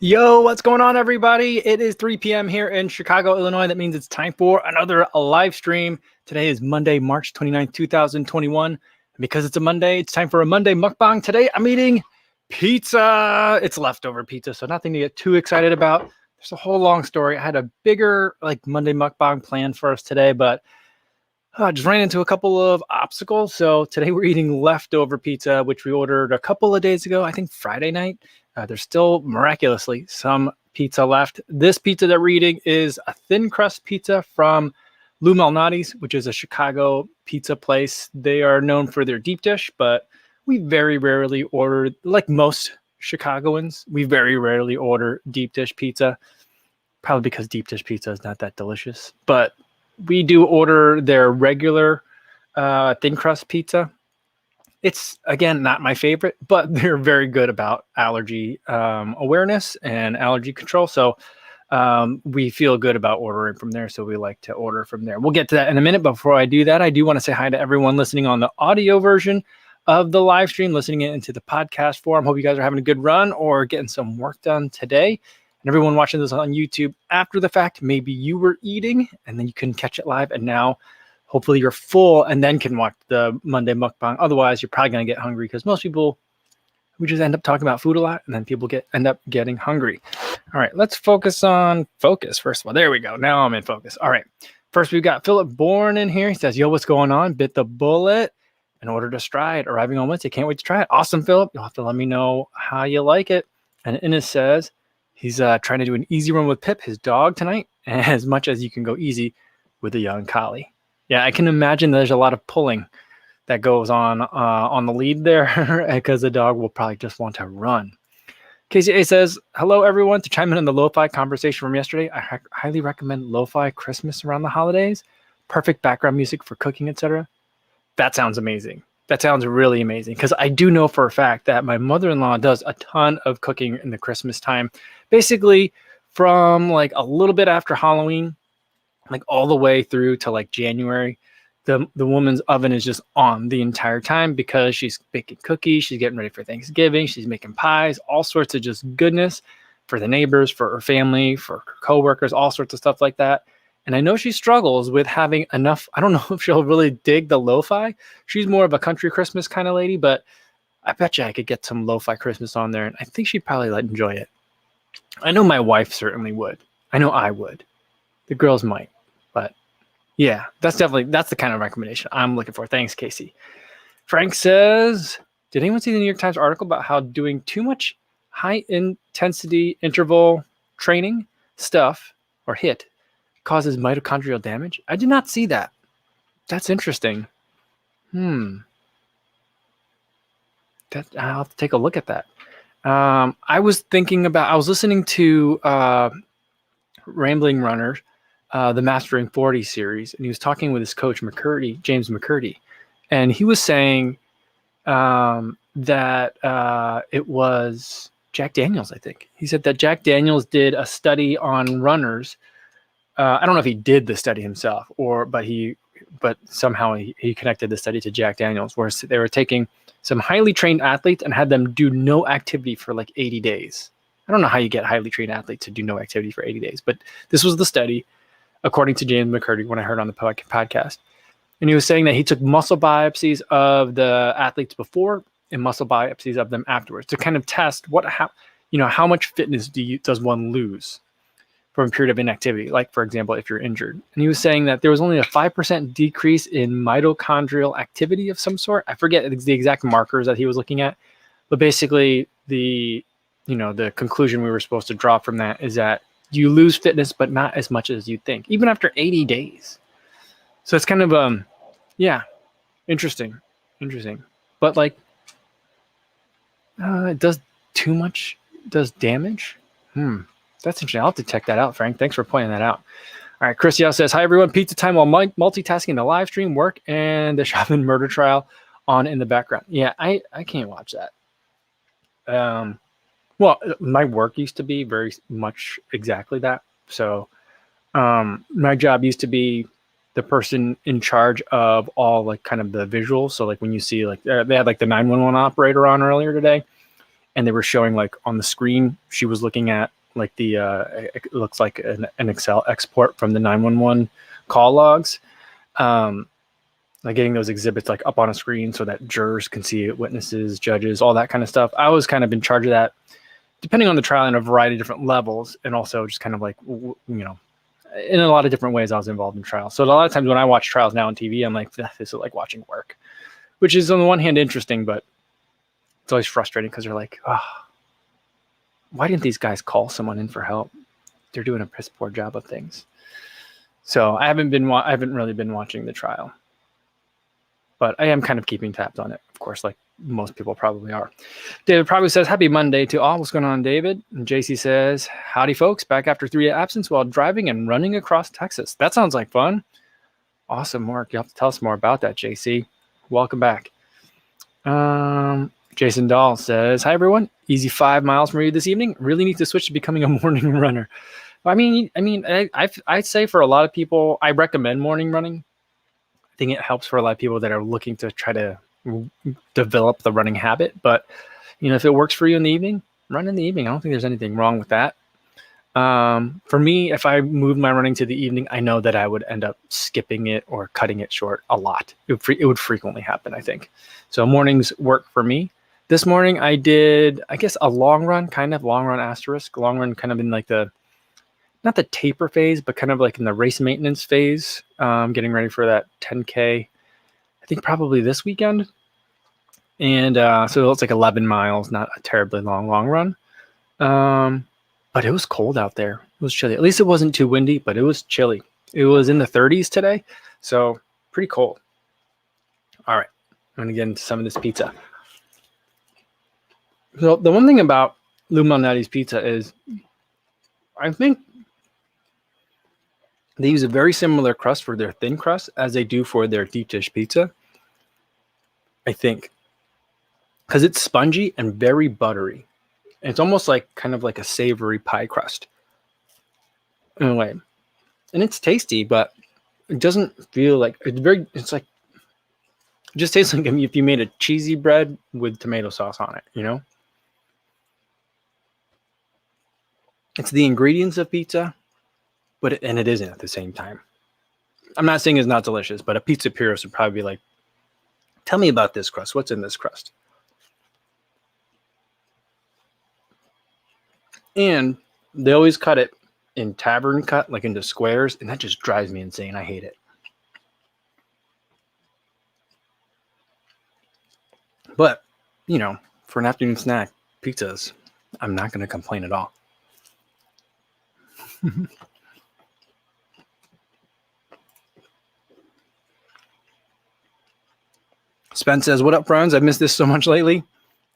Yo, what's going on, everybody? It is 3 p.m. here in Chicago, Illinois. That means it's time for another live stream. Today is Monday, March 29th, 2021. And because it's a Monday, it's time for a Monday mukbang. Today, I'm eating pizza. It's leftover pizza, so nothing to get too excited about. There's a whole long story. I had a bigger Monday mukbang planned for us today, but I just ran into a couple of obstacles. So today we're eating leftover pizza, which we ordered a couple of days ago, I think Friday night. There's still miraculously some pizza left. This pizza that we're eating is a thin crust pizza from Lou Malnati's, which is a Chicago pizza place. They are known for their deep dish, but we very rarely order, like most Chicagoans, we very rarely order deep dish pizza, probably because deep dish pizza is not that delicious. But we do order their regular thin crust pizza. It's, again, not my favorite, but they're very good about allergy awareness and allergy control. So we feel good about ordering from there. So we like to order from there. We'll get to that in a minute. But before I do that, I do want to say hi to everyone listening on the audio version of the live stream, listening into the podcast form. Hope you guys are having a good run or getting some work done today. And everyone watching this on YouTube after the fact, maybe you were eating and then you couldn't catch it live. And now hopefully you're full and then can watch the Monday mukbang. Otherwise, you're probably going to get hungry because most people, we just end up talking about food a lot and then people end up getting hungry. All right, let's focus on focus. First of all, there we go. Now I'm in focus. All right. First, we've got Philip Bourne in here. He says, yo, what's going on? Bit the bullet and ordered a stride arriving on Wednesday. Can't wait to try it. Awesome, Philip. You'll have to let me know how you like it. And Innes says, he's trying to do an easy run with Pip, his dog, tonight, as much as you can go easy with a young collie. Yeah, I can imagine there's a lot of pulling that goes on the lead there because the dog will probably just want to run. KCA says, hello, everyone. To chime in on the lo-fi conversation from yesterday, I highly recommend lo-fi Christmas around the holidays. Perfect background music for cooking, etc. That sounds amazing. That sounds really amazing because I do know for a fact that my mother-in-law does a ton of cooking in the Christmas time, basically from like a little bit after Halloween, like all the way through to like January. The woman's oven is just on the entire time because she's baking cookies, she's getting ready for Thanksgiving, she's making pies, all sorts of just goodness for the neighbors, for her family, for her coworkers, all sorts of stuff like that. And I know she struggles with having enough. I don't know if she'll really dig the lo-fi. She's more of a country Christmas kind of lady, but I bet you I could get some lo-fi Christmas on there, and I think she'd probably enjoy it. I know my wife certainly would. I know I would. The girls might, but yeah, that's the kind of recommendation I'm looking for. Thanks, Casey. Frank says, did anyone see the New York Times article about how doing too much high-intensity interval training stuff or HIIT causes mitochondrial damage? I did not see that. That's interesting. I'll have to take a look at that. I was listening to Rambling Runners, the Mastering 40 series, and he was talking with his coach, James McCurdy, and he was saying that it was Jack Daniels, I think. He said that Jack Daniels did a study on runners. I don't know if he did the study himself, but somehow he connected the study to Jack Daniels, where they were taking some highly trained athletes and had them do no activity for like 80 days. I don't know how you get highly trained athletes to do no activity for 80 days, but this was the study, according to James McCurdy, when I heard on the podcast. And he was saying that he took muscle biopsies of the athletes before and muscle biopsies of them afterwards to kind of test how much fitness does one lose from a period of inactivity, like, for example, if you're injured. And he was saying that there was only a 5% decrease in mitochondrial activity of some sort. I forget the exact markers that he was looking at, but basically the conclusion we were supposed to draw from that is that you lose fitness, but not as much as you think, even after 80 days. So it's kind of, interesting. But it does too much, does damage. That's interesting. I'll have to check that out, Frank. Thanks for pointing that out. All right, Chris Yao says, hi, everyone. Pizza time while multitasking the live stream, work, and the Chauvin murder trial on in the background. Yeah, I can't watch that. Well, my work used to be very much exactly that. So my job used to be the person in charge of all kind of the visuals. So when you see they had the 911 operator on earlier today, and they were showing like on the screen, she was looking at like it looks like an Excel export from the 911 call logs. Like getting those exhibits like up on a screen so that jurors can see it, witnesses, judges, all that kind of stuff. I was kind of in charge of that, depending on the trial, in a variety of different levels, and also just kind of like, in a lot of different ways I was involved in trials. So a lot of times when I watch trials now on TV, I'm like, this is like watching work, which is on the one hand interesting, but it's always frustrating because they're like, why didn't these guys call someone in for help? They're doing a piss poor job of things. So I haven't really been watching the trial. But I am kind of keeping tabs on it, of course, like most people probably are. David probably says, happy Monday to all. What's going on, David? And JC says, howdy, folks. Back after 3 absence while driving and running across Texas. That sounds like fun. Awesome work. You'll have to tell us more about that, JC. Welcome back. Jason Dahl says, hi, everyone. Easy 5 miles from you this evening. Really need to switch to becoming a morning runner. I'd say for a lot of people, I recommend morning running. I think it helps for a lot of people that are looking to try to develop the running habit. But, if it works for you in the evening, run in the evening. I don't think there's anything wrong with that. For me, if I moved my running to the evening, I know that I would end up skipping it or cutting it short a lot. It would frequently happen, I think. So mornings work for me. This morning I did, I guess, a long run kind of in like not the taper phase, but kind of like in the race maintenance phase, getting ready for that 10K, I think probably this weekend. And so it's like 11 miles, not a terribly long run. But it was cold out there. It was chilly. At least it wasn't too windy, but it was chilly. It was in the 30s today, so pretty cold. All right, I'm going to get into some of this pizza. So the one thing about Lou Malnati's pizza is I think they use a very similar crust for their thin crust as they do for their deep dish pizza. I think. Because it's spongy and very buttery. And it's almost like kind of like a savory pie crust in a way. And it's tasty, but it doesn't feel like it just tastes like if you made a cheesy bread with tomato sauce on it, It's the ingredients of pizza, but it isn't at the same time. I'm not saying it's not delicious, but a pizza purist would probably be like, tell me about this crust. What's in this crust? And they always cut it in tavern cut, like into squares, and that just drives me insane. I hate it. But, for an afternoon snack, pizzas, I'm not going to complain at all. Spence says, what up, friends? I've missed this so much lately.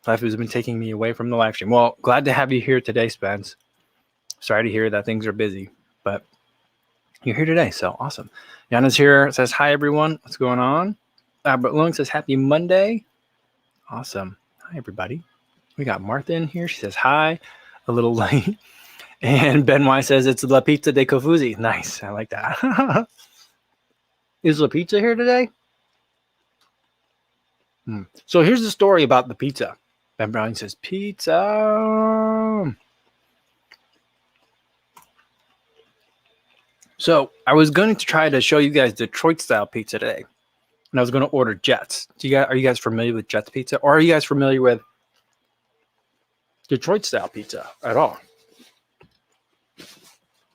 Life has been taking me away from the live stream. Well, glad to have you here today, Spence. Sorry to hear that things are busy, but you're here today, so awesome. Yana's here, says, hi, everyone. What's going on? Albert Long says, happy Monday. Awesome. Hi, everybody. We got Martha in here. She says, hi, a little late. And Ben Y says, it's La Pizza de Kofuzi. Nice. I like that. Is La Pizza here today? So here's the story about the pizza. Ben Brown says, pizza. So I was going to try to show you guys Detroit style pizza today. And I was going to order Jets. Are you guys familiar with Jets pizza? Or are you guys familiar with Detroit style pizza at all?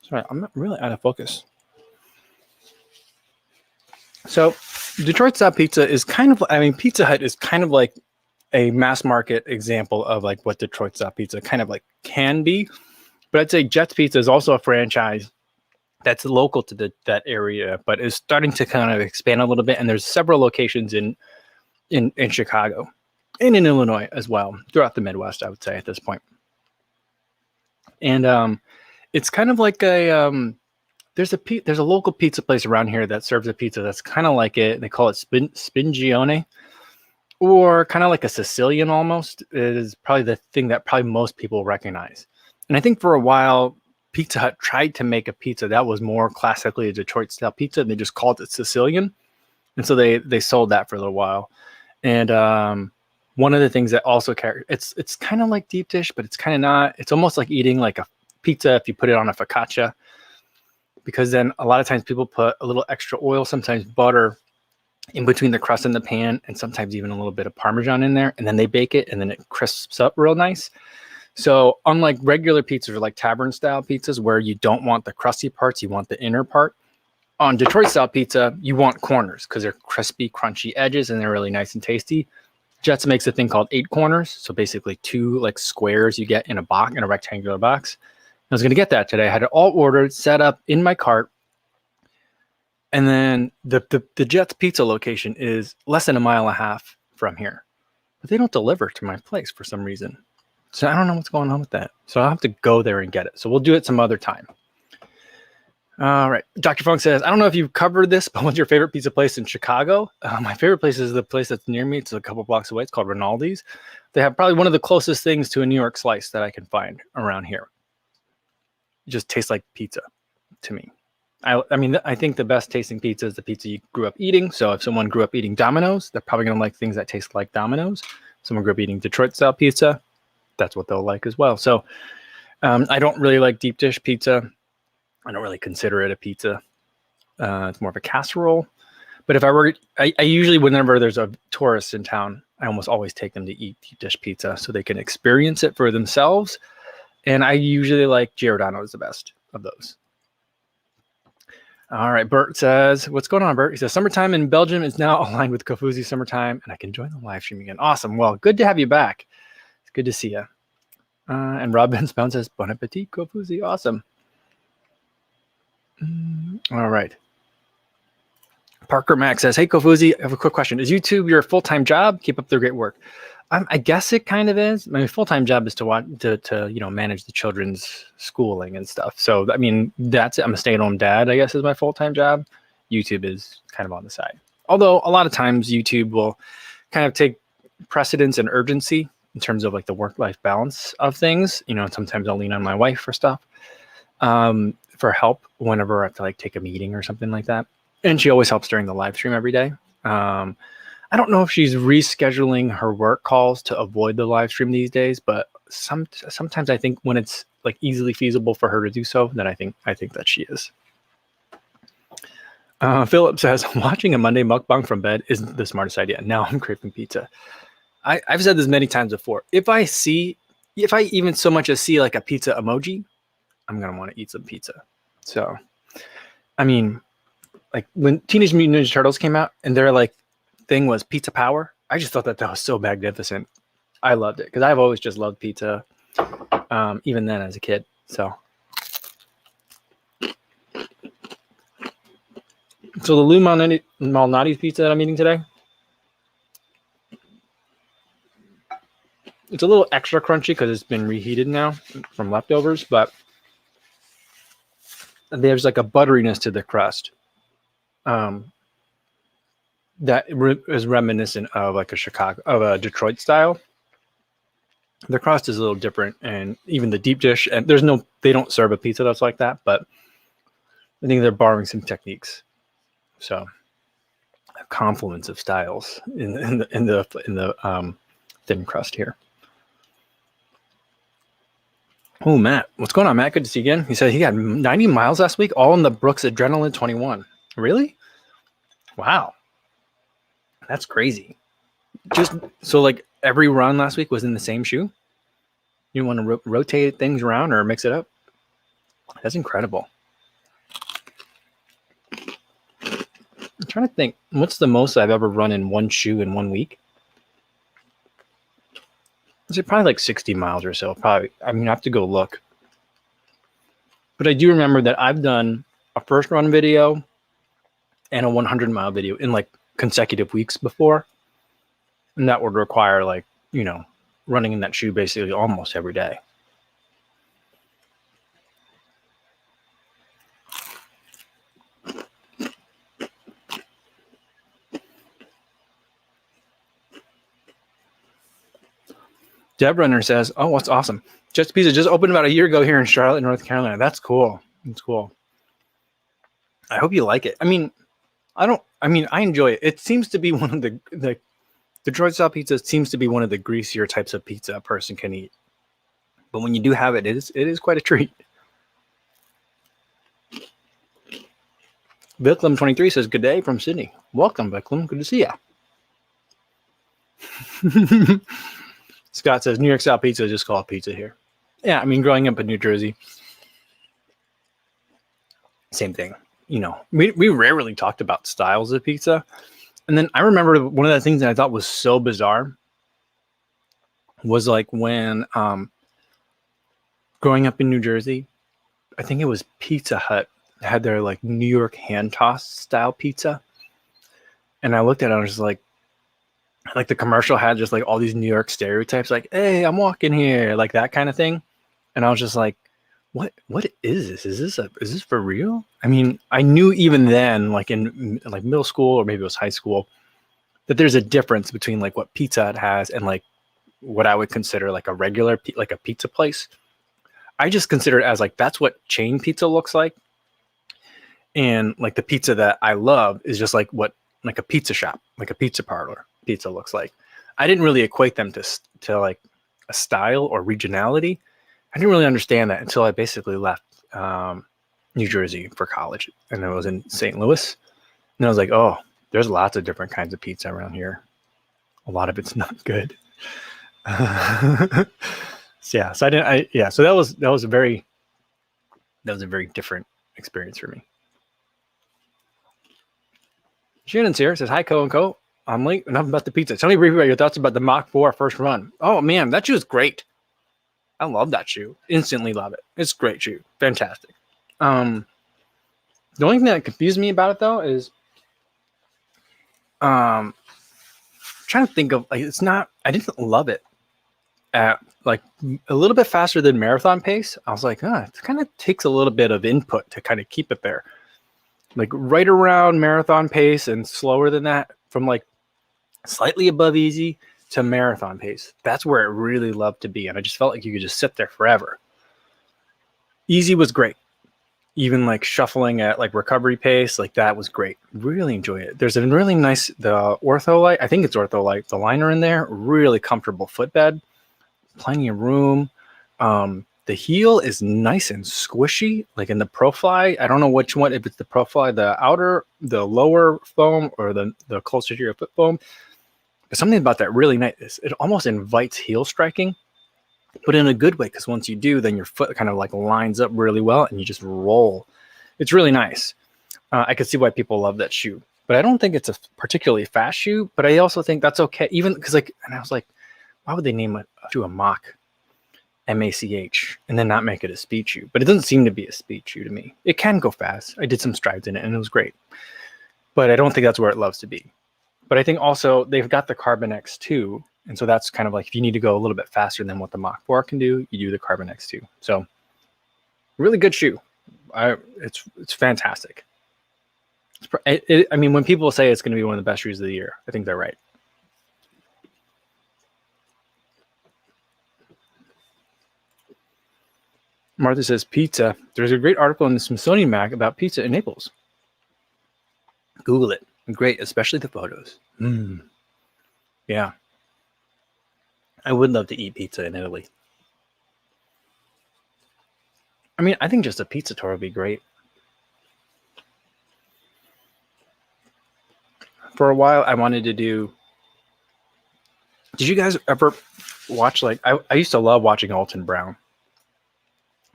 Sorry, I'm not really out of focus. So Detroit style pizza is Pizza Hut is kind of like a mass market example of like what Detroit style pizza kind of like can be. But I'd say Jets Pizza is also a franchise that's local to that area, but is starting to kind of expand a little bit. And there's several locations in Chicago and in Illinois as well, throughout the Midwest, I would say at this point. And it's kind of like there's a local pizza place around here that serves a pizza that's kind of like it. They call it Spingione, or kind of like a Sicilian almost. It is probably the thing that probably most people recognize. And I think for a while, Pizza Hut tried to make a pizza that was more classically a Detroit style pizza, and they just called it Sicilian. And so they sold that for a little while. And One of the things that also it's kind of like deep dish, but it's kind of not. It's almost like eating like a pizza if you put it on a focaccia, because then a lot of times people put a little extra oil, sometimes butter, in between the crust and the pan, and sometimes even a little bit of Parmesan in there, and then they bake it, and then it crisps up real nice. So unlike regular pizzas or like tavern style pizzas where you don't want the crusty parts, you want the inner part, on Detroit style pizza, you want corners because they're crispy, crunchy edges, and they're really nice and tasty. Jets makes a thing called 8 corners. So basically 2 like squares you get in a box, in a rectangular box. I was going to get that today. I had it all ordered, set up in my cart. And then the Jets pizza location is less than a mile and a half from here, but they don't deliver to my place for some reason. So I don't know what's going on with that. So I'll have to go there and get it. So we'll do it some other time. All right. Dr. Funk says, I don't know if you've covered this, but what's your favorite pizza place in Chicago? My favorite place is the place that's near me. It's a couple blocks away. It's called Rinaldi's. They have probably one of the closest things to a New York slice that I can find around here. It just tastes like pizza to me. I mean, I think the best tasting pizza is the pizza you grew up eating. So if someone grew up eating Domino's, they're probably going to like things that taste like Domino's. Someone grew up eating Detroit style pizza, that's what they'll like as well. So I don't really like deep dish pizza. I don't really consider it a pizza. It's more of a casserole. But if I usually, whenever there's a tourist in town, I almost always take them to eat deep dish pizza so they can experience it for themselves. And I usually like Giordano is the best of those. All right, Bert says, what's going on, Bert? He says, summertime in Belgium is now aligned with Kofuzi summertime, and I can join the live stream again. Awesome. Well, good to have you back. It's good to see you. And Rob Benspound says, bon appetit, Kofuzi. Awesome. All right. Parker Max says, hey, Kofuzi, I have a quick question. Is YouTube your full-time job? Keep up the great work. I guess it kind of is. My full-time job is to manage the children's schooling and stuff. So, I mean, that's it. I'm a stay-at-home dad, I guess, is my full-time job. YouTube is kind of on the side. Although a lot of times YouTube will kind of take precedence and urgency in terms of like the work-life balance of things. You know, sometimes I'll lean on my wife for stuff, for help whenever I have to like take a meeting or something like that. And she always helps during the live stream every day. I don't know if she's rescheduling her work calls to avoid the live stream these days, but sometimes I think when it's like easily feasible for her to do so, then I think that she is. Philip says, watching a Monday mukbang from bed isn't the smartest idea. Now I'm craving pizza. I've said this many times before. If I even so much as see like a pizza emoji, I'm going to want to eat some pizza. So, I mean, like when Teenage Mutant Ninja Turtles came out and their like thing was pizza power, I just thought that was so magnificent. I loved it because I've always just loved pizza, even then as a kid. So the Lou Malnati's pizza that I'm eating today, it's a little extra crunchy because it's been reheated now from leftovers, but there's like a butteriness to the crust. That is reminiscent of like a Detroit style. The crust is a little different, and even the deep dish, and they don't serve a pizza that's like that, but I think they're borrowing some techniques. So a confluence of styles in the thin crust here. Oh, Matt, what's going on, Matt? Good to see you again. He said he got 90 miles last week, all in the Brooks Adrenaline 21. Really? Wow. That's crazy. Just so like every run last week was in the same shoe? You want to rotate things around or mix it up? That's incredible. I'm trying to think, what's the most I've ever run in one shoe in 1 week? Is it probably like 60 miles or so? Probably. I mean, I have to go look. But I do remember that I've done a first run video and a 100-mile video in like consecutive weeks before. And that would require like, running in that shoe basically almost every day. Deb Runner says, oh, what's awesome. Just Pizza just opened about a year ago here in Charlotte, North Carolina. That's cool. That's cool. I hope you like it. I mean, I enjoy it. It seems to be one of the The Detroit style pizza seems to be one of the greasier types of pizza a person can eat. But when you do have it, it is quite a treat. Viklam23 says, good day from Sydney. Welcome, Viklam. Good to see you. Scott says, New York style pizza, just call it pizza here. Yeah, I mean, growing up in New Jersey, same thing. You know, we rarely talked about styles of pizza. And then I remember one of the things that I thought was so bizarre was like when growing up in New Jersey, I think it was Pizza Hut had their like New York hand toss style pizza. And I looked at it and I was just like the commercial had just like all these New York stereotypes, like, hey, I'm walking here, like that kind of thing. And I was just like, what is this? Is this for real? I mean, I knew even then, like in like middle school or maybe it was high school, that there's a difference between like what Pizza Hut has and like what I would consider like a regular, like a pizza place. I just consider it as like, that's what chain pizza looks like. And like the pizza that I love is just like what like a pizza shop, like a pizza parlor pizza looks like. I didn't really equate them to like a style or regionality. I didn't really understand that until I basically left New Jersey for college, and I was in St. Louis. And I was like, oh, there's lots of different kinds of pizza around here. A lot of it's not good. So yeah, so so that was a very different experience for me. Shannon's here, says, hi, Co and Co. I'm late. Enough about the pizza. Tell me briefly about your thoughts about the Mach 4 first run. Oh man, that shoe is great. I love that shoe. Instantly love it. It's a great shoe. Fantastic. The only thing that confused me about it though is trying to think of like I didn't love it at like a little bit faster than marathon pace. I was like, it kind of takes a little bit of input to kind of keep it there. Like right around marathon pace and slower than that, from like slightly above easy to marathon pace. That's where it really loved to be. And I just felt like you could just sit there forever. Easy was great. Even like shuffling at like recovery pace, like that was great. Really enjoy it. There's a really nice, the Ortholite, I think it's Ortholite, the liner in there, really comfortable footbed, plenty of room. The heel is nice and squishy, like in the ProFly. I don't know which one, if it's the ProFly, the outer, the lower foam, or the closer to your foot foam. But something about that really nice. It almost invites heel striking, but in a good way, because once you do, then your foot kind of like lines up really well and you just roll. It's really nice. I could see why people love that shoe, but I don't think it's a particularly fast shoe. But I also think that's okay, even because like, and I was like, why would they name it to a Mach? MACH, and then not make it a speed shoe? But it doesn't seem to be a speed shoe to me. It can go fast. I did some strides in it and it was great, but I don't think that's where it loves to be. But I think also they've got the Carbon X2, and so that's kind of like if you need to go a little bit faster than what the Mach 4 can do, you do the Carbon X2. So really good shoe. It's fantastic. I mean, when people say it's going to be one of the best shoes of the year, I think they're right. Martha says, pizza. There's a great article in the Smithsonian Mag about pizza in Naples. Google it. Great, especially the photos. Yeah. I would love to eat pizza in Italy. I mean, I think just a pizza tour would be great. For a while, I wanted to do... Did you guys ever watch, like... I used to love watching Alton Brown.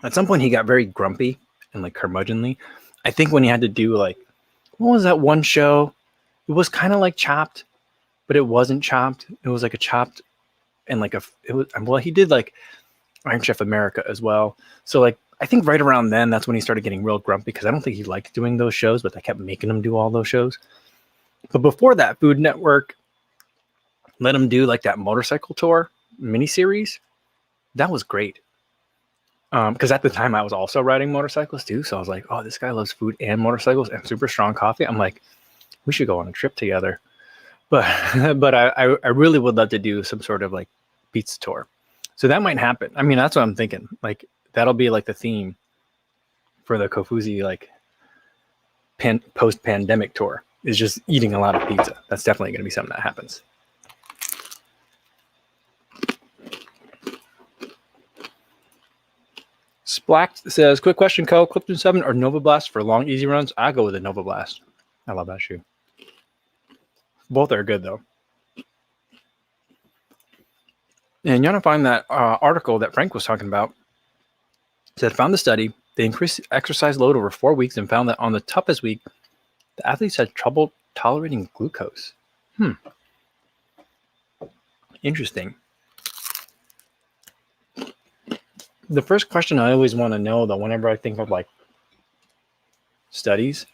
At some point, he got very grumpy and like curmudgeonly. I think when he had to do like, what was that one show? It was kind of like Chopped, but it wasn't Chopped. It was like a Chopped and like he did like Iron Chef America as well. So like, I think right around then, that's when he started getting real grumpy because I don't think he liked doing those shows, but they kept making him do all those shows. But before that, Food Network let him do like that motorcycle tour miniseries. That was great. Because at the time I was also riding motorcycles too. So I was like, oh, this guy loves food and motorcycles and super strong coffee. I'm like, we should go on a trip together. But I really would love to do some sort of like pizza tour. So that might happen. I mean, that's what I'm thinking. Like that'll be like the theme for the Kofuzi like post-pandemic tour is just eating a lot of pizza. That's definitely going to be something that happens. Splacked says, quick question, Co. Clifton 7 or Nova Blast for long, easy runs? I go with the Nova Blast. I love that shoe. Both are good, though. And you want to find that article that Frank was talking about. It said, found the study. They increased exercise load over 4 weeks and found that on the toughest week, the athletes had trouble tolerating glucose. Interesting. The first question I always want to know, though, whenever I think of like studies,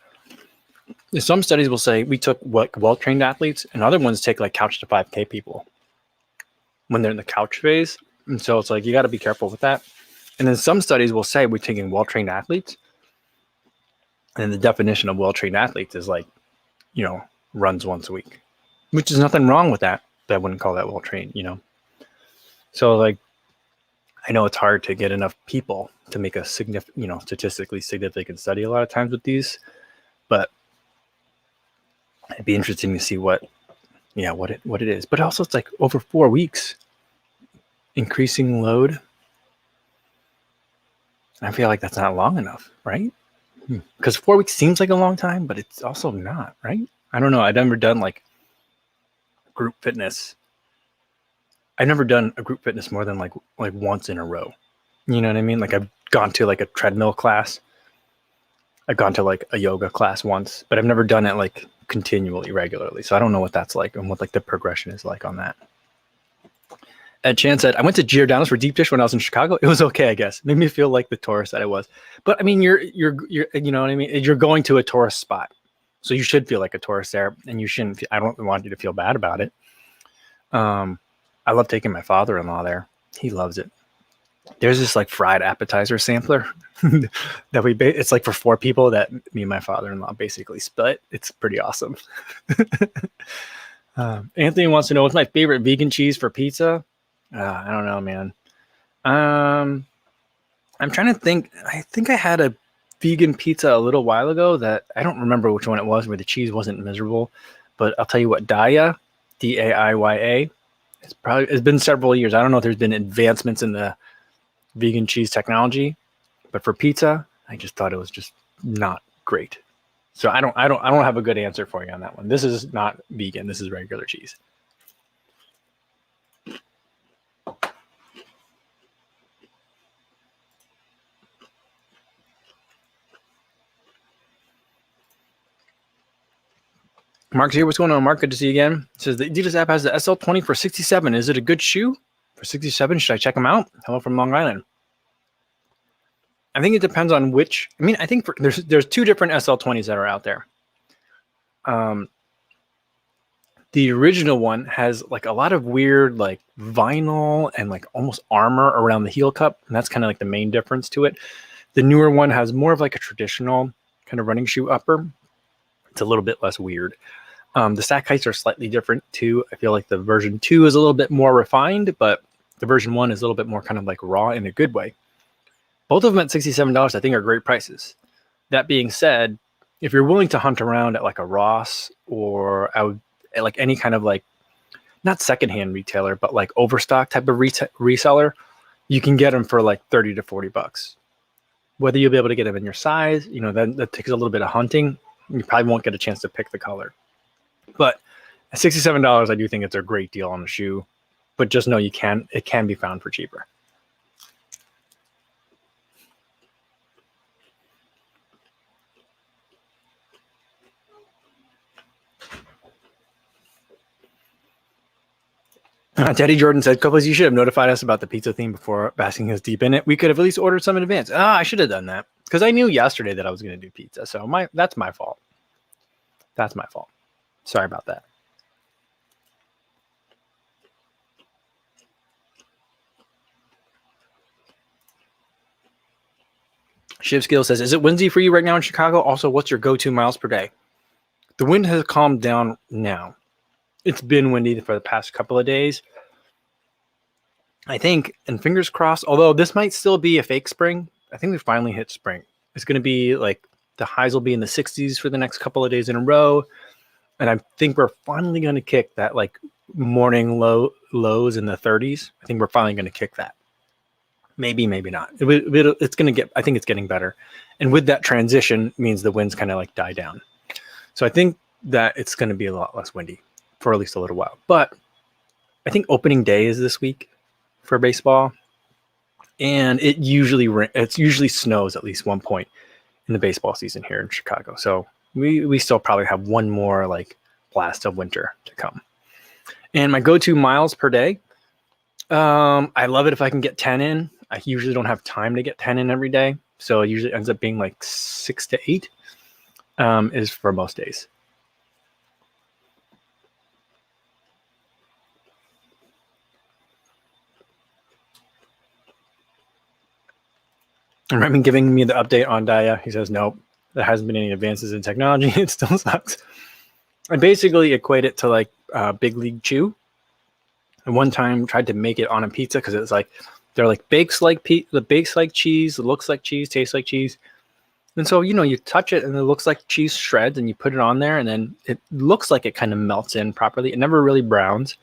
is some studies will say we took well-trained athletes, and other ones take like couch to 5K people when they're in the couch phase. And so it's like you got to be careful with that. And then some studies will say we're taking well-trained athletes, and the definition of well-trained athletes is like, runs once a week, which is nothing wrong with that. But I wouldn't call that well-trained, So like, I know it's hard to get enough people to make a significant, statistically significant study a lot of times with these, but it'd be interesting to see what it is. But also it's like over 4 weeks, increasing load. I feel like that's not long enough, right? Because 4 weeks seems like a long time, but it's also not, right? I don't know. I've never done like group fitness. I've never done a group fitness more than like once in a row. You know what I mean? Like I've gone to like a treadmill class. I've gone to like a yoga class once, but I've never done it like continually, regularly. So I don't know what that's like and what like the progression is like on that. Ed Chan said, I went to Giordano's for deep dish when I was in Chicago. It was okay, I guess. It made me feel like the tourist that I was. But I mean, you're you know what I mean? You're going to a tourist spot. So you should feel like a tourist there, and you shouldn't. I don't want you to feel bad about it. I love taking my father-in-law there. He loves it. There's this like fried appetizer sampler that it's like for 4 people that me and my father-in-law basically split. It's pretty awesome. Anthony wants to know, what's my favorite vegan cheese for pizza? I don't know, man. I'm trying to think. I think I had a vegan pizza a little while ago that I don't remember which one it was, where the cheese wasn't miserable. But I'll tell you what, Daiya, Daiya, it's been several years. I don't know if there's been advancements in the vegan cheese technology, but for pizza, I just thought it was just not great. So I don't have a good answer for you on that one. This is not vegan. This is regular cheese. Mark's here. What's going on, Mark? Good to see you again. It says the Adidas app has the SL20 for 67. Is it a good shoe? For 67, should I check them out? Hello from Long Island. I think it depends on which. I mean, I think there's 2 different SL20s that are out there. The original one has like a lot of weird like vinyl and like almost armor around the heel cup, and that's kind of like the main difference to it. The newer one has more of like a traditional kind of running shoe upper. It's a little bit less weird. The stack heights are slightly different too. I feel like the version 2 is a little bit more refined, but the version 1 is a little bit more kind of like raw in a good way. Both of them at $67, I think, are great prices. That being said, if you're willing to hunt around at like a Ross or like any kind of like, not secondhand retailer, but like overstock type of reseller, you can get them for like 30 to 40 bucks. Whether you'll be able to get them in your size, then that takes a little bit of hunting. You probably won't get a chance to pick the color. But at $67, I do think it's a great deal on a shoe. But just know it can be found for cheaper. Teddy Jordan said, Couples, you should have notified us about the pizza theme before basking us deep in it. We could have at least ordered some in advance. I should have done that because I knew yesterday that I was going to do pizza. So that's my fault. That's my fault. Sorry about that. Shiv Skill says, is it windy for you right now in Chicago? Also, what's your go-to miles per day? The wind has calmed down now. It's been windy for the past couple of days. I think, and fingers crossed, although this might still be a fake spring, I think we finally hit spring. It's going to be like the highs will be in the 60s for the next couple of days in a row. And I think we're finally going to kick that like morning lows in the 30s. I think we're finally going to kick that. Maybe, maybe not. It's going to get, I think it's getting better. And with that transition means the winds kind of like die down. So I think that it's going to be a lot less windy for at least a little while. But I think opening day is this week for baseball. And it usually snows at least one point in the baseball season here in Chicago. So we still probably have one more like blast of winter to come. And my go-to miles per day, I love it if I can get 10 in. I usually don't have time to get 10 in every day. So it usually ends up being like 6 to 8 is for most days. And Remy giving me the update on Daya. He says, nope, there hasn't been any advances in technology. It still sucks. I basically equate it to like Big League Chew. And one time tried to make it on a pizza because it's like they're like bakes like cheese, it looks like cheese, tastes like cheese. And so, you touch it and it looks like cheese shreds and you put it on there and then it looks like it kind of melts in properly. It never really browns.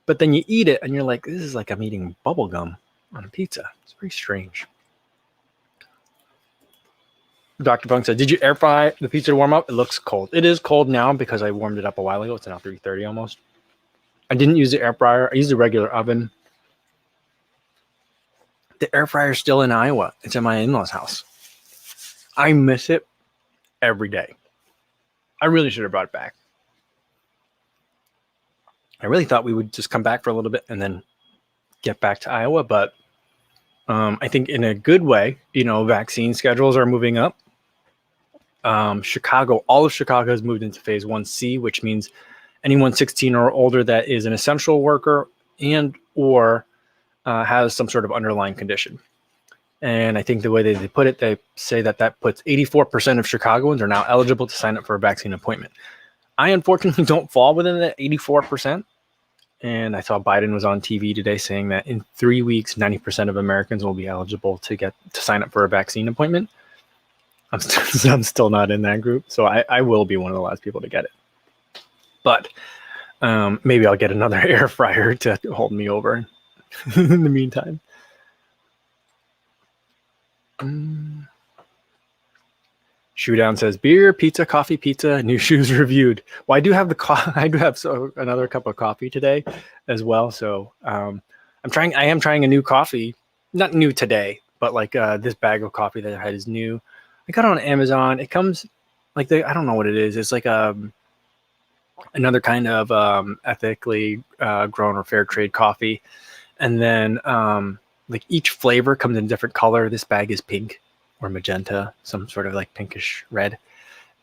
But then you eat it and you're like, this is like I'm eating bubble gum on a pizza. It's very strange. Dr. Punk said, did you air fry the pizza to warm up? It looks cold. It is cold now because I warmed it up a while ago. It's now 3:30 almost. I didn't use the air fryer. I used the regular oven. The air fryer is still in Iowa. It's in my in-laws' house. I miss it every day. I really should have brought it back. I really thought we would just come back for a little bit and then get back to Iowa. But I think in a good way, vaccine schedules are moving up. Chicago, all of Chicago has moved into phase 1C, which means anyone 16 or older that is an essential worker and or has some sort of underlying condition. And I think the way they put it, they say that puts 84% of Chicagoans are now eligible to sign up for a vaccine appointment. I unfortunately don't fall within that 84%. And I saw Biden was on TV today saying that in 3 weeks, 90% of Americans will be eligible to sign up for a vaccine appointment. I'm still not in that group, so I will be one of the last people to get it. But maybe I'll get another air fryer to hold me over in the meantime. Shoedown says beer, pizza, coffee, pizza, new shoes reviewed. Well, I do have another cup of coffee today as well. So I am trying a new coffee, not new today, but like this bag of coffee that I had is new. I got it on Amazon. It comes like I don't know what it is. It's like another kind of ethically grown or fair trade coffee. And then like each flavor comes in a different color. This bag is pink or magenta, some sort of like pinkish red.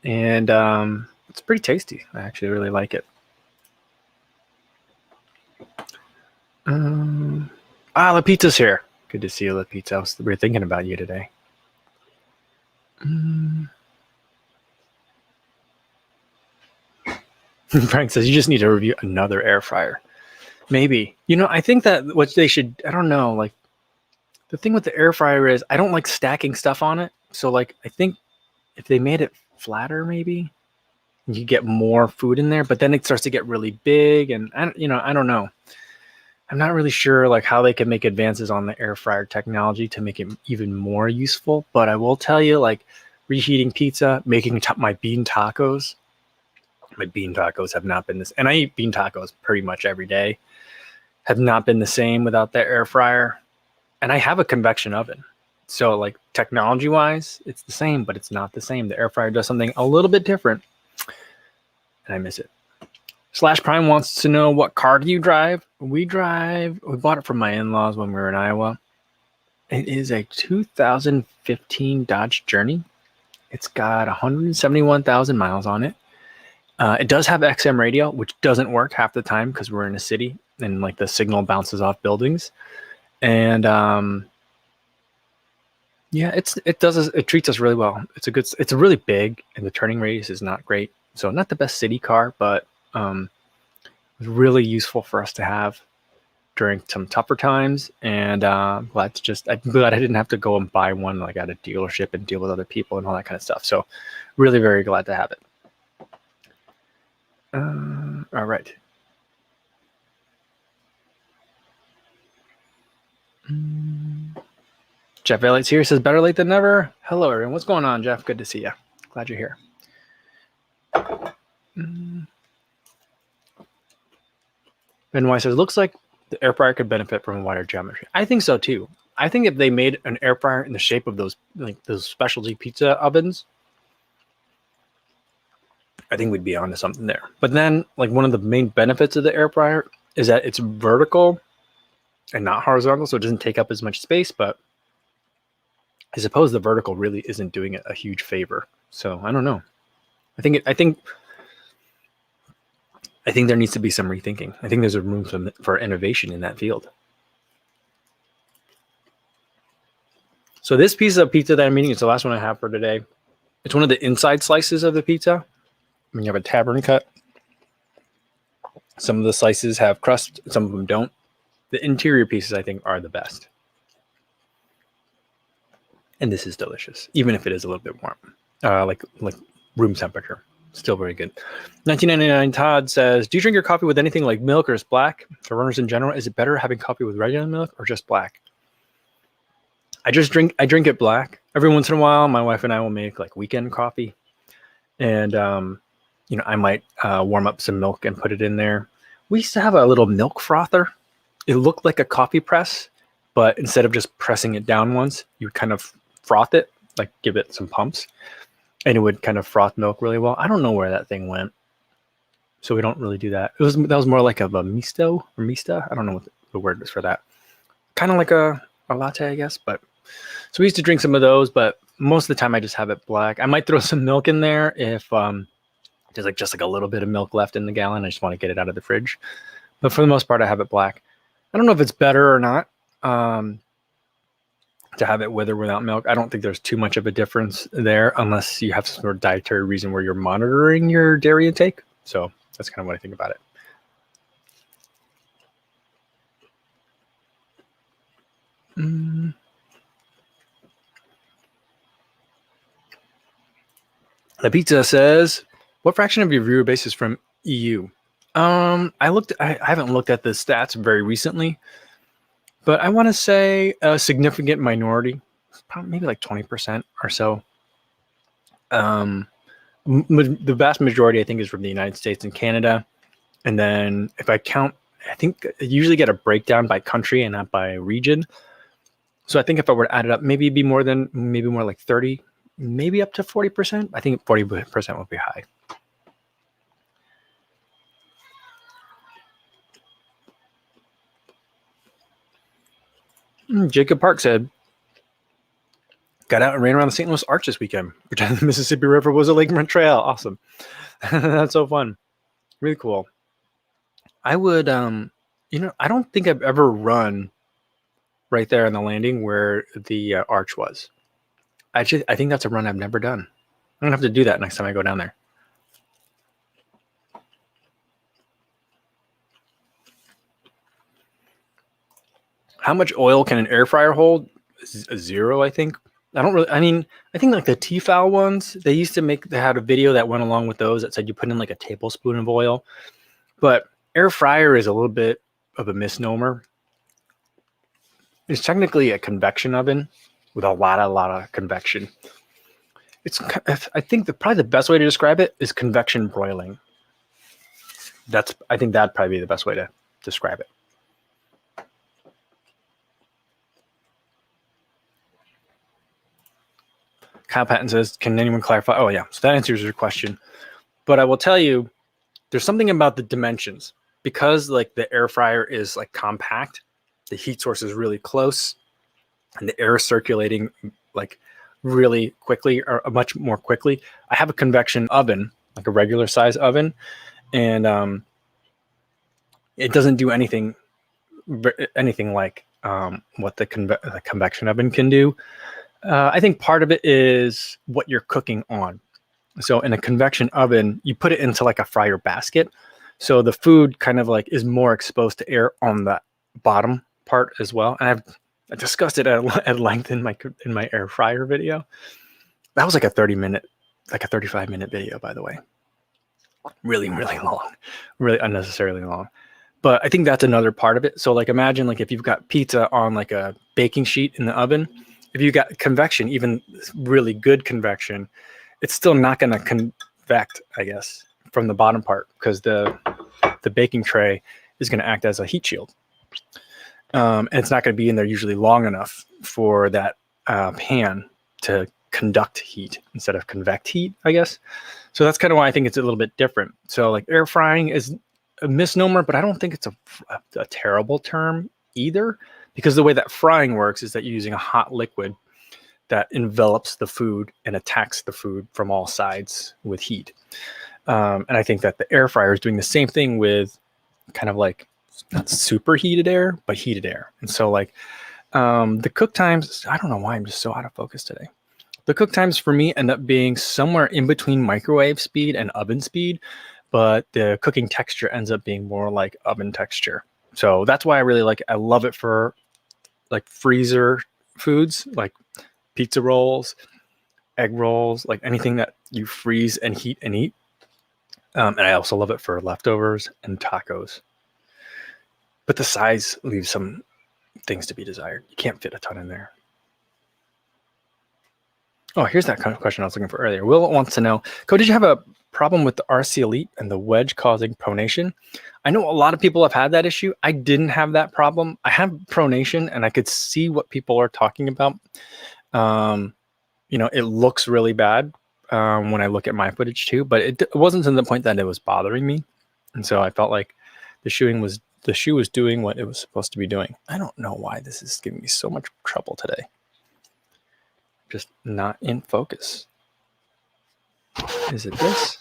And it's pretty tasty. I actually really like it. La Pizza's here. Good to see you, La Pizza. We were thinking about you today. Frank says, you just need to review another air fryer. Maybe. I think that what they should, I don't know, like the thing with the air fryer is I don't like stacking stuff on it. So like, I think if they made it flatter, maybe you get more food in there, but then it starts to get really big. And I don't know. I'm not really sure like how they can make advances on the air fryer technology to make it even more useful. But I will tell you, like reheating pizza, making my bean tacos. My bean tacos have not been this, and I eat bean tacos pretty much every day, have not been the same without the air fryer. And I have a convection oven. So like technology wise, it's the same, but it's not the same. The air fryer does something a little bit different and I miss it. Slash Prime wants to know, what car do you drive? We bought it from my in-laws when we were in Iowa. It is a 2015 Dodge Journey. It's got 171,000 miles on it. It does have XM radio, which doesn't work half the time because we're in a city and like the signal bounces off buildings. And yeah, it treats us really well. It's really big, and the turning radius is not great. So not the best city car, but it was really useful for us to have during some tougher times. And I'm glad I didn't have to go and buy one like at a dealership and deal with other people and all that kind of stuff. So really very glad to have it. All right. Jeff Elliott's here, says better late than never. Hello, everyone. What's going on, Jeff? Good to see you. Glad you're here. Ben White says, looks like the air fryer could benefit from a wider geometry. I think so too. I think if they made an air fryer in the shape of those specialty pizza ovens, I think we'd be onto something there. But then, like, one of the main benefits of the air fryer is that it's vertical and not horizontal, so it doesn't take up as much space. But I suppose the vertical really isn't doing it a huge favor. So I don't know. I think there needs to be some rethinking. I think there's a room for innovation in that field. So this piece of pizza that I'm eating is the last one I have for today. It's one of the inside slices of the pizza. When you have a tavern cut, some of the slices have crust, some of them don't. The interior pieces, I think, are the best. And this is delicious, even if it is a little bit warm, like room temperature. Still very good. 1999 Todd says, do you drink your coffee with anything like milk or is black? For runners in general, is it better having coffee with regular milk or just black? I drink it black. Every once in a while, my wife and I will make like weekend coffee. And, I might warm up some milk and put it in there. We used to have a little milk frother. It looked like a coffee press, but instead of just pressing it down once, you kind of froth it, like give it some pumps. And it would kind of froth milk really well. I don't know where that thing went. So we don't really do that. That was more like a misto or mista. I don't know what the word is for that. Kind of like a latte, I guess. But so we used to drink some of those, but most of the time I just have it black. I might throw some milk in there if there's just a little bit of milk left in the gallon. I just want to get it out of the fridge. But for the most part, I have it black. I don't know if it's better or not to have it with or without milk. I don't think there's too much of a difference there unless you have some sort of dietary reason where you're monitoring your dairy intake. So that's kind of what I think about it. The pizza says, what fraction of your viewer base is from EU? I haven't looked at the stats very recently, but I want to say a significant minority, probably maybe like 20% or so. The vast majority, I think, is from the United States and Canada. And then if I count, I think I usually get a breakdown by country and not by region. So I think if I were to add it up, maybe it'd be more like 30, maybe up to 40%. I think 40% would be high. Jacob Park said, got out and ran around the St. Louis Arch this weekend. Pretending the Mississippi River was a lakefront trail. Awesome. That's so fun. Really cool. I would, I don't think I've ever run right there on the landing where the arch was. I think that's a run I've never done. I'm going to have to do that next time I go down there. How much oil can an air fryer hold? 0, I think. I think like the Tefal ones, they had a video that went along with those that said you put in like a tablespoon of oil. But air fryer is a little bit of a misnomer. It's technically a convection oven with a lot of convection. I think probably the best way to describe it is convection broiling. I think that'd probably be the best way to describe it. Kyle Patton says, can anyone clarify? Oh, yeah. So that answers your question. But I will tell you, there's something about the dimensions. Because like the air fryer is like compact, the heat source is really close, and the air is circulating like really quickly or much more quickly. I have a convection oven, like a regular size oven, and it doesn't do anything like what the convection oven can do. I think part of it is what you're cooking on. So in a convection oven, you put it into like a fryer basket. So the food kind of like is more exposed to air on the bottom part as well. And I discussed it at length in my air fryer video. That was like a 35-minute video, by the way. Really, really long, really unnecessarily long. But I think that's another part of it. So like imagine like if you've got pizza on like a baking sheet in the oven, if you got convection, even really good convection, it's still not going to convect, I guess, from the bottom part because the baking tray is going to act as a heat shield. And it's not going to be in there usually long enough for that pan to conduct heat instead of convect heat, I guess. So that's kind of why I think it's a little bit different. So like air frying is a misnomer, but I don't think it's a terrible term either, because the way that frying works is that you're using a hot liquid that envelops the food and attacks the food from all sides with heat. And I think that the air fryer is doing the same thing with kind of like not super heated air, but heated air. And so like the cook times, I don't know why I'm just so out of focus today. The cook times for me end up being somewhere in between microwave speed and oven speed, but the cooking texture ends up being more like oven texture. So that's why I really like it. I love it for like freezer foods, like pizza rolls, egg rolls, like anything that you freeze and heat and eat. And I also love it for leftovers and tacos. But the size leaves some things to be desired. You can't fit a ton in there. Oh, here's that kind of question I was looking for earlier. Will wants to know, Cody, did you have a problem with the RC Elite and the wedge causing pronation? I know a lot of people have had that issue. I didn't have that problem. I have pronation and I could see what people are talking about. You know, it looks really bad when I look at my footage too, but it wasn't to the point that it was bothering me. And so I felt like the shoe was doing what it was supposed to be doing. I don't know why this is giving me so much trouble today. Just not in focus. Is it this?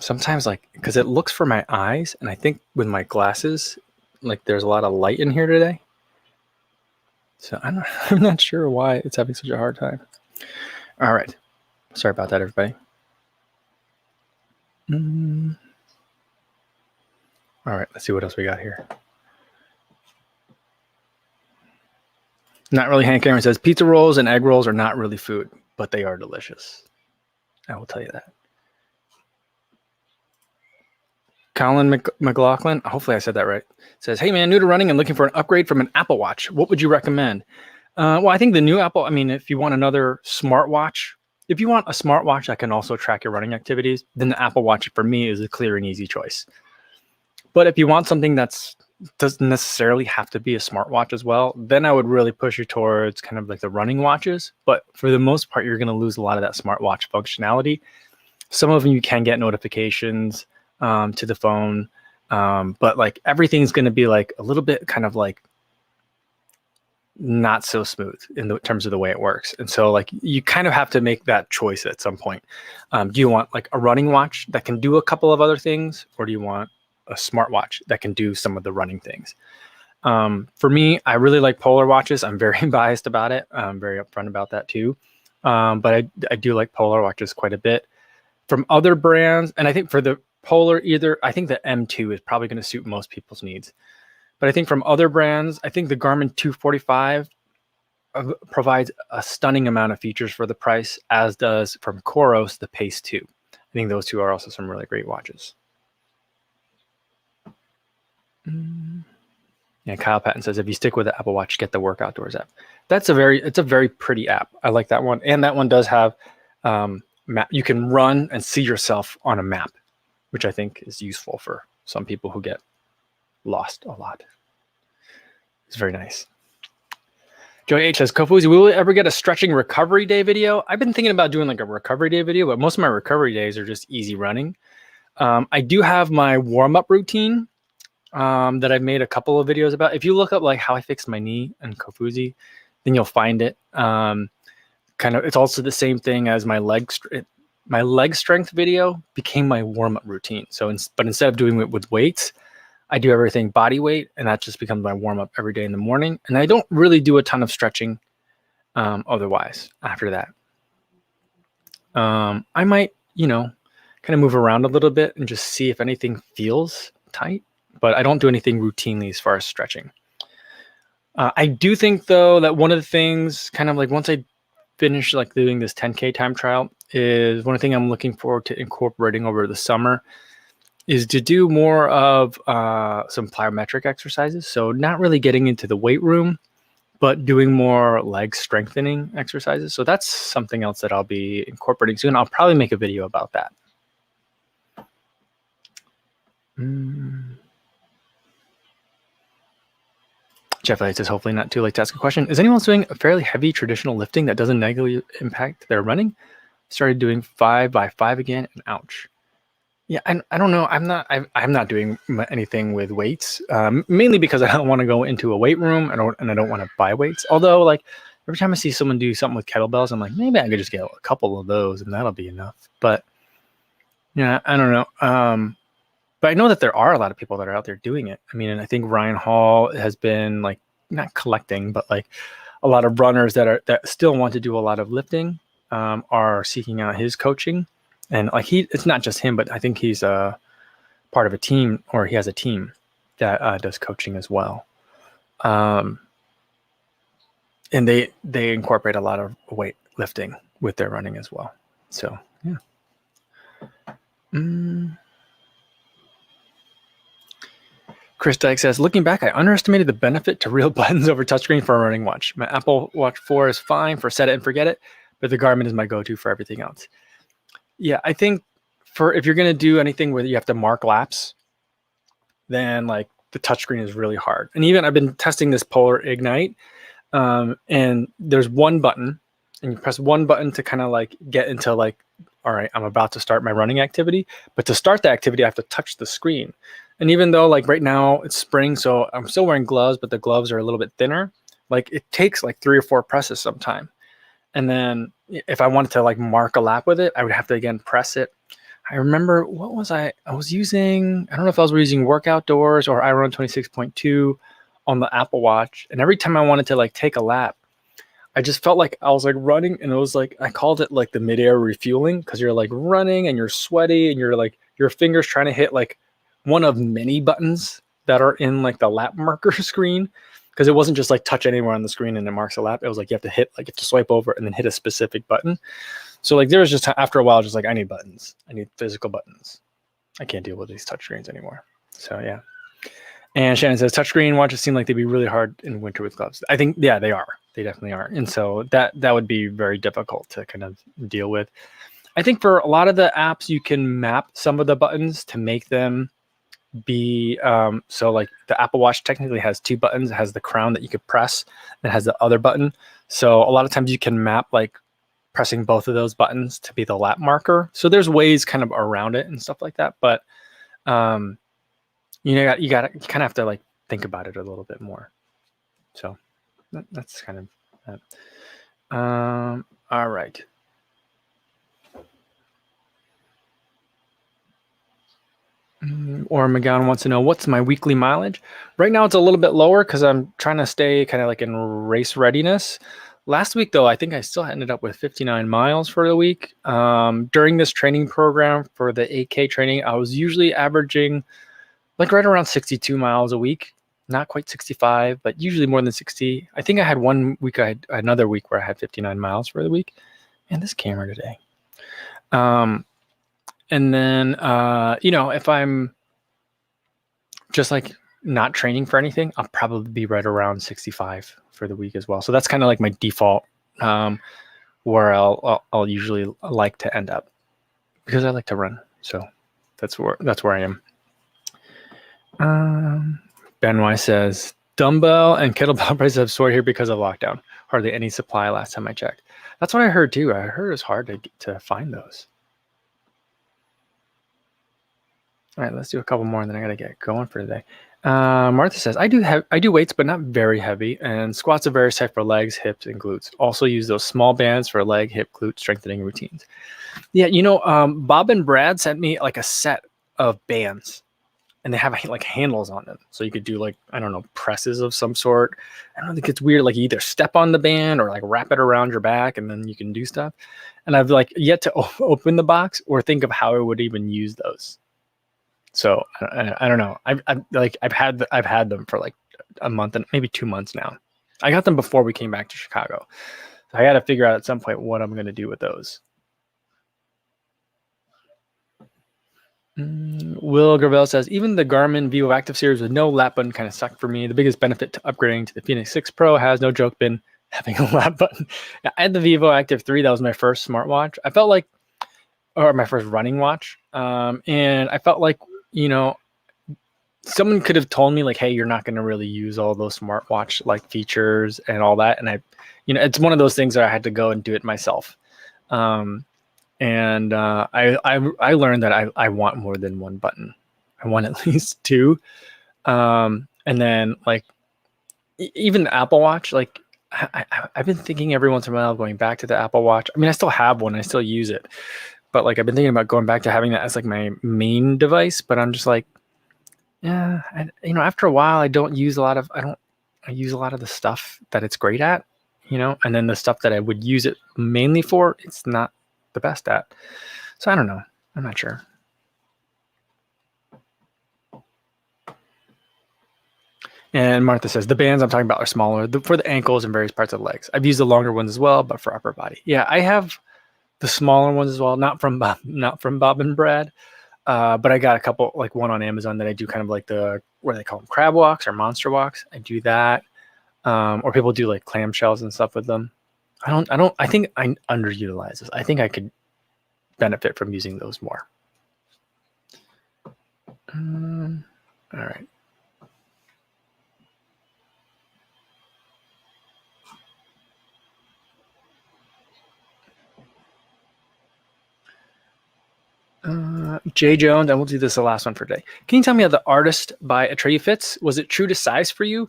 Sometimes like, because it looks for my eyes, and I think with my glasses, like there's a lot of light in here today. So I'm not sure why it's having such a hard time. All right. Sorry about that, everybody. All right, let's see what else we got here. Not really. Hank Aaron says pizza rolls and egg rolls are not really food, but they are delicious. I will tell you that. Colin McLaughlin, hopefully I said that right, says, hey man, new to running and looking for an upgrade from an Apple Watch. What would you recommend? Well, I think the new Apple, I mean, if you want another smartwatch, if you want a smartwatch that can also track your running activities, then the Apple Watch for me is a clear and easy choice. But if you want something that's doesn't necessarily have to be a smartwatch as well, then I would really push you towards kind of like the running watches. But for the most part, you're going to lose a lot of that smartwatch functionality. Some of them you can get notifications to the phone, but like everything's going to be like a little bit kind of like not so smooth in the terms of the way it works. And so like you kind of have to make that choice at some point. Do you want like a running watch that can do a couple of other things, or do you want a smartwatch that can do some of the running things? For me, I really like Polar watches. I'm very biased about it. I'm very upfront about that too. But I do like Polar watches quite a bit. From other brands, and I think for the Polar I think the M2 is probably going to suit most people's needs. But I think from other brands, I think the Garmin 245 provides a stunning amount of features for the price, as does from Coros the Pace 2. I think those two are also some really great watches. Yeah, Kyle Patton says, if you stick with the Apple Watch, get the Work Outdoors app. It's a very pretty app. I like that one. And that one does have map. You can run and see yourself on a map, which I think is useful for some people who get lost a lot. It's very nice. Joey H says, Kofuzi, will we ever get a stretching recovery day video? I've been thinking about doing like a recovery day video, but most of my recovery days are just easy running. I do have my warm-up routine that I've made a couple of videos about. If you look up like how I fixed my knee and Kofuzi, then you'll find it. It's also the same thing as my leg strength video became my warm-up routine. So, but instead of doing it with weights, I do everything body weight, and that just becomes my warm-up every day in the morning. And I don't really do a ton of stretching otherwise after that. I might, kind of move around a little bit and just see if anything feels tight, but I don't do anything routinely as far as stretching. I do think, though, that one of the things, kind of like once I finish like doing this 10K time trial, is one thing I'm looking forward to incorporating over the summer is to do more of some plyometric exercises. So not really getting into the weight room, but doing more leg strengthening exercises. So that's something else that I'll be incorporating soon. I'll probably make a video about that. Jeff Elliott says, hopefully not too late to ask a question. Is anyone doing a fairly heavy traditional lifting that doesn't negatively impact their running? Started doing 5 by 5 again, and ouch. Yeah, I don't know. I'm not doing anything with weights, mainly because I don't want to go into a weight room. I don't want to buy weights. Although, like every time I see someone do something with kettlebells, I'm like, maybe I could just get a couple of those and that'll be enough. But yeah, I don't know. But I know that there are a lot of people that are out there doing it. I mean, and I think Ryan Hall has been like not collecting, but like a lot of runners that still want to do a lot of lifting are seeking out his coaching. And like it's not just him, but I think he's part of a team, or he has a team that does coaching as well. And they incorporate a lot of weight lifting with their running as well. So yeah. Chris Dyke says, looking back, I underestimated the benefit to real buttons over touchscreen for a running watch. My Apple Watch 4 is fine for set it and forget it, but the Garmin is my go-to for everything else. Yeah, I think if you're going to do anything where you have to mark laps, then like the touchscreen is really hard. And even I've been testing this Polar Ignite, and there's one button, and you press one button to kind of like get into like, all right, I'm about to start my running activity. But to start the activity, I have to touch the screen. And even though like right now it's spring, so I'm still wearing gloves, but the gloves are a little bit thinner. Like it takes like 3 or 4 presses sometime. And then if I wanted to like mark a lap with it, I would have to again press it. I remember, what was I was using? I don't know if I was using Workout Doors or iRun 26.2 on the Apple Watch. And every time I wanted to like take a lap, I just felt like I was like running, and it was like, I called it like the midair refueling, because you're like running and you're sweaty and you're like, your fingers trying to hit like one of many buttons that are in like the lap marker screen. Because it wasn't just like touch anywhere on the screen and it marks a lap. It was like you have to swipe over and then hit a specific button. So like there was just, after a while, just like I need buttons. I need physical buttons. I can't deal with these touchscreens anymore. So yeah. And Shannon says touchscreen watches seem like they'd be really hard in winter with gloves. I think, yeah, they are. They definitely are. And so that would be very difficult to kind of deal with. I think for a lot of the apps, you can map some of the buttons to make them be so like the Apple Watch technically has 2 buttons. It has the crown that you could press, and it has the other button. So a lot of times you can map like pressing both of those buttons to be the lap marker. So there's ways kind of around it and stuff like that. But you kind of have to like think about it a little bit more. So that's kind of that. All right. Or McGowan wants to know, what's my weekly mileage? Right now it's a little bit lower because I'm trying to stay kind of like in race readiness. Last week, though, I think I still ended up with 59 miles for the week. During this training program for the 8K training, I was usually averaging like right around 62 miles a week. Not quite 65, but usually more than 60. I think I had another week where I had 59 miles for the week. Man, this camera today. And then, if I'm just like not training for anything, I'll probably be right around 65 for the week as well. So that's kind of like my default, where I'll usually like to end up, because I like to run. So that's where I am. Benoit says, dumbbell and kettlebell prices have soared here because of lockdown. Hardly any supply last time I checked. That's what I heard too. I heard it's hard to find those. All right, let's do a couple more, and then I gotta get going for today. Martha says, I do weights, but not very heavy, and squats are very safe for legs, hips, and glutes. Also use those small bands for leg, hip, glute strengthening routines. Yeah, Bob and Brad sent me like a set of bands, and they have like handles on them, so you could do like, I don't know, presses of some sort. I don't think it's weird. Like you either step on the band or like wrap it around your back, and then you can do stuff. And I've like yet to open the box or think of how I would even use those. So I don't know. I've had them for like a month and maybe 2 months now. I got them before we came back to Chicago. So I got to figure out at some point what I'm going to do with those. Will Gravel says, even the Garmin Vivo Active series with no lap button kind of sucked for me. The biggest benefit to upgrading to the Phoenix 6 Pro has, no joke, been having a lap button. Yeah, I had the Vivo Active 3. That was my first smartwatch. I felt like, or my first running watch. And I felt like, you know, someone could have told me like, hey, you're not going to really use all those smartwatch like features and all that. And I, you know, it's one of those things that I had to go and do it myself. I learned that I want more than one button. I want at least two. And then like even the Apple Watch, like I've been thinking every once in a while going back to the Apple Watch. I mean, I still have one, I still use it, but like I've been thinking about going back to having that as like my main device. But I'm just like, yeah, you know, after a while, I use a lot of the stuff that it's great at, you know, and then the stuff that I would use it mainly for, it's not the best at. So I don't know. I'm not sure. And Martha says, the bands I'm talking about are smaller for the ankles and various parts of the legs. I've used the longer ones as well, but for upper body. Yeah, I have the smaller ones as well, not from Bob and Brad. But I got a couple, like one on Amazon that I do kind of like what do they call them, crab walks or monster walks. I do that. Or people do like clamshells and stuff with them. I think I underutilize this. I think I could benefit from using those more. All right. Jay Jones, and we'll do this the last one for today. Can you tell me how the Artist by Atreyu fits? Was it true to size for you?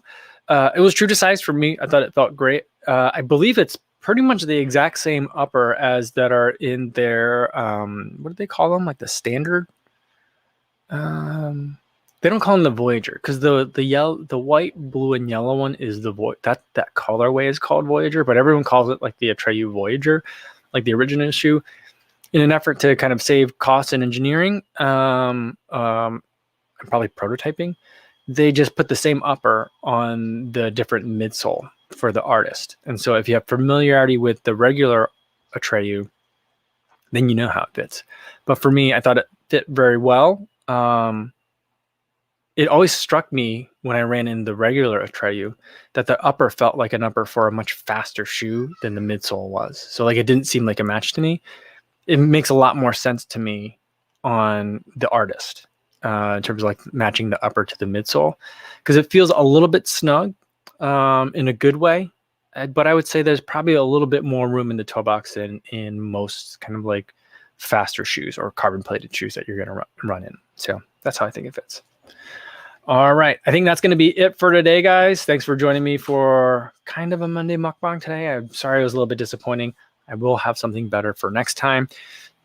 It was true to size for me. I thought it felt great. I believe it's pretty much the exact same upper as that are in their what do they call them? Like the standard. They don't call them the Voyager because the white, blue, and yellow one is that colorway is called Voyager, but everyone calls it like the Atreyu Voyager, like the original shoe. In an effort to kind of save costs and engineering, and probably prototyping, they just put the same upper on the different midsole for the Artist. And so if you have familiarity with the regular Atreyu, then you know how it fits. But for me, I thought it fit very well. It always struck me when I ran in the regular Atreyu that the upper felt like an upper for a much faster shoe than the midsole was. So like it didn't seem like a match to me. It makes a lot more sense to me on the Artist in terms of like matching the upper to the midsole, because it feels a little bit snug in a good way. But I would say there's probably a little bit more room in the toe box than in most kind of like faster shoes or carbon plated shoes that you're going to run in. So that's how I think it fits. All right. I think that's going to be it for today, guys. Thanks for joining me for kind of a Monday mukbang today. I'm sorry it was a little bit disappointing. I will have something better for next time.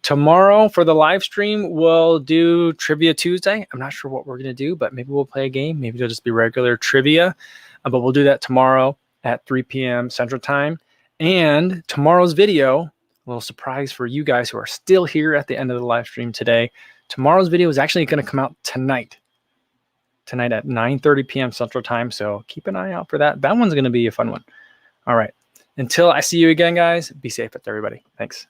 Tomorrow for the live stream, we'll do Trivia Tuesday. I'm not sure what we're going to do, but maybe we'll play a game. Maybe it'll just be regular trivia. But we'll do that tomorrow at 3 p.m. Central Time. And tomorrow's video, a little surprise for you guys who are still here at the end of the live stream today. Tomorrow's video is actually going to come out tonight at 9:30 p.m. Central Time. So keep an eye out for that. That one's going to be a fun one. All right. Until I see you again, guys, be safe with everybody. Thanks.